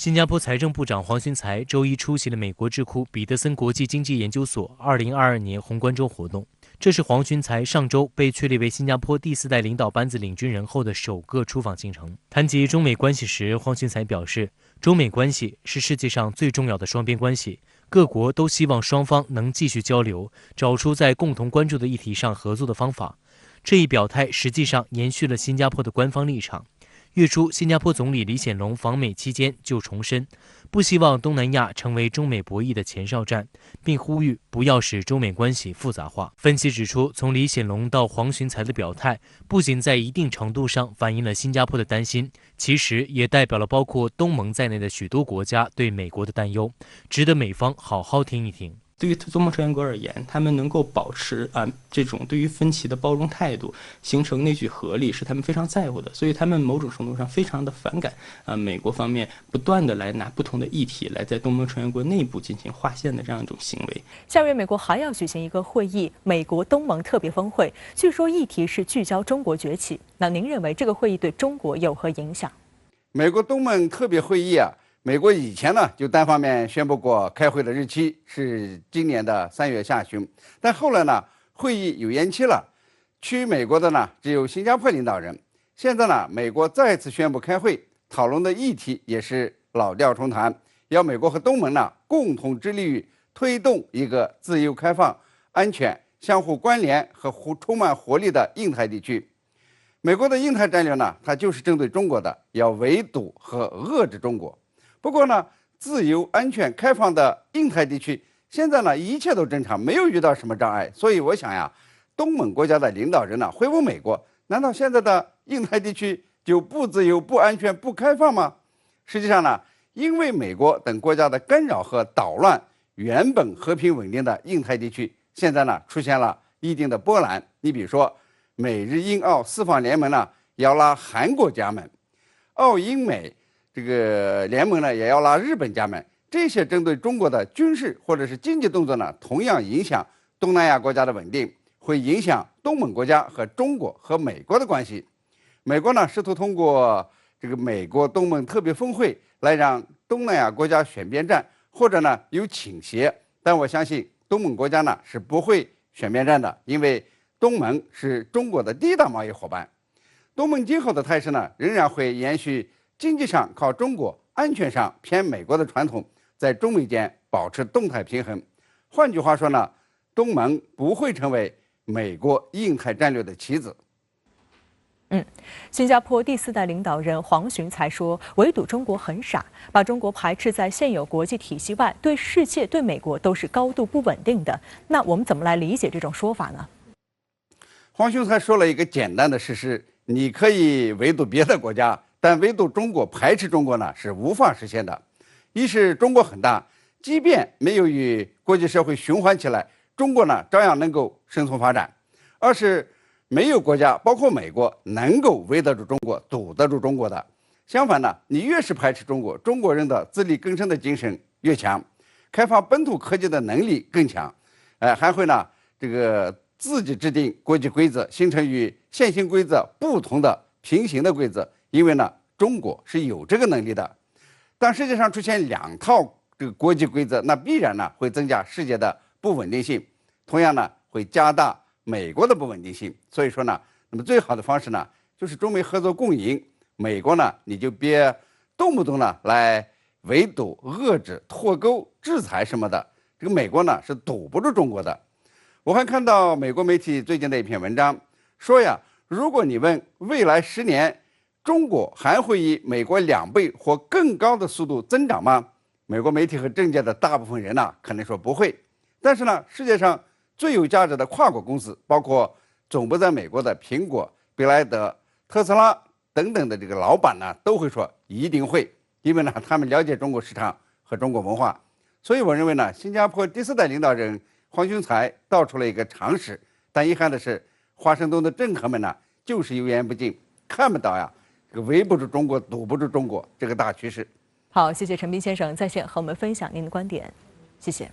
新加坡财政部长黄循财周一出席了美国智库彼得森国际经济研究所2022年宏观周活动。这是黄循财上周被确立为新加坡第4代领导班子领军人后的首个出访行程。谈及中美关系时，黄循财表示，中美关系是世界上最重要的双边关系，各国都希望双方能继续交流，找出在共同关注的议题上合作的方法。这一表态实际上延续了新加坡的官方立场。月初，新加坡总理李显龙访美期间就重申，不希望东南亚成为中美博弈的前哨战，并呼吁不要使中美关系复杂化。分析指出，从李显龙到黄循财的表态，不仅在一定程度上反映了新加坡的担心，其实也代表了包括东盟在内的许多国家对美国的担忧，值得美方好好听一听。对于东盟成员国而言，他们能够保持这种对于分歧的包容态度，形成内聚合力，是他们非常在乎的。所以他们某种程度上非常的反感美国方面不断的来拿不同的议题来在东盟成员国内部进行划线的这样一种行为。下月美国还要举行一个会议，美国东盟特别峰会，据说议题是聚焦中国崛起。那您认为这个会议对中国有何影响？美国东盟特别会议美国以前呢就单方面宣布过开会的日期是今年的3月下旬，但后来呢会议有延期了，去美国的呢只有新加坡领导人。现在呢美国再次宣布开会，讨论的议题也是老调重弹，要美国和东盟呢共同致力于推动一个自由开放、安全、相互关联和充满活力的印太地区。美国的印太战略呢，它就是针对中国的，要围堵和遏制中国。不过呢，自由、安全、开放的印太地区，现在呢一切都正常，没有遇到什么障碍。所以我想东盟国家的领导人呢会问美国：难道现在的印太地区就不自由、不安全、不开放吗？实际上呢，因为美国等国家的干扰和捣乱，原本和平稳定的印太地区，现在呢出现了一定的波澜。你比如说，美日印澳4方联盟呢要拉韩国家门，澳英美这个联盟呢也要拉日本家门，这些针对中国的军事或者是经济动作呢，同样影响东南亚国家的稳定，会影响东盟国家和中国和美国的关系。美国呢试图通过这个美国东盟特别峰会来让东南亚国家选边站，或者呢有倾斜，但我相信东盟国家呢是不会选边站的，因为东盟是中国的第一大贸易伙伴。东盟今后的态势呢仍然会延续经济上靠中国，安全上偏美国的传统，在中美间保持动态平衡。换句话说呢，东盟不会成为美国印太战略的棋子。新加坡第4代领导人黄循财说，围堵中国很傻，把中国排斥在现有国际体系外，对世界、对美国都是高度不稳定的。那我们怎么来理解这种说法呢？黄循财说了一个简单的事实：你可以围堵别的国家，但围堵中国、排斥中国呢是无法实现的。一是中国很大，即便没有与国际社会循环起来，中国呢照样能够生存发展；二是没有国家，包括美国，能够围得住中国、堵得住中国的。相反呢，你越是排斥中国，中国人的自力更生的精神越强，开发本土科技的能力更强，还会呢这个自己制定国际规则，形成与现行规则不同的平行的规则。因为呢，中国是有这个能力的。当世界上出现2套这个国际规则，那必然呢会增加世界的不稳定性，同样呢会加大美国的不稳定性。所以说呢，那么最好的方式呢就是中美合作共赢。美国呢你就别动不动呢来围堵、遏制、脱钩、制裁什么的，这个美国呢是堵不住中国的。我还看到美国媒体最近的一篇文章说如果你问未来10年中国还会以美国2倍或更高的速度增长吗？美国媒体和政界的大部分人呢可能说不会。但是呢，世界上最有价值的跨国公司，包括总部在美国的苹果、比莱德、特斯拉等等的这个老板呢，都会说一定会，因为呢他们了解中国市场和中国文化。所以我认为呢，新加坡第4代领导人黄循财道出了一个常识，但遗憾的是，华盛顿的政客们呢就是油盐不进，看不到这个围不住中国、堵不住中国这个大趋势。好，谢谢陈斌先生在线和我们分享您的观点，谢谢。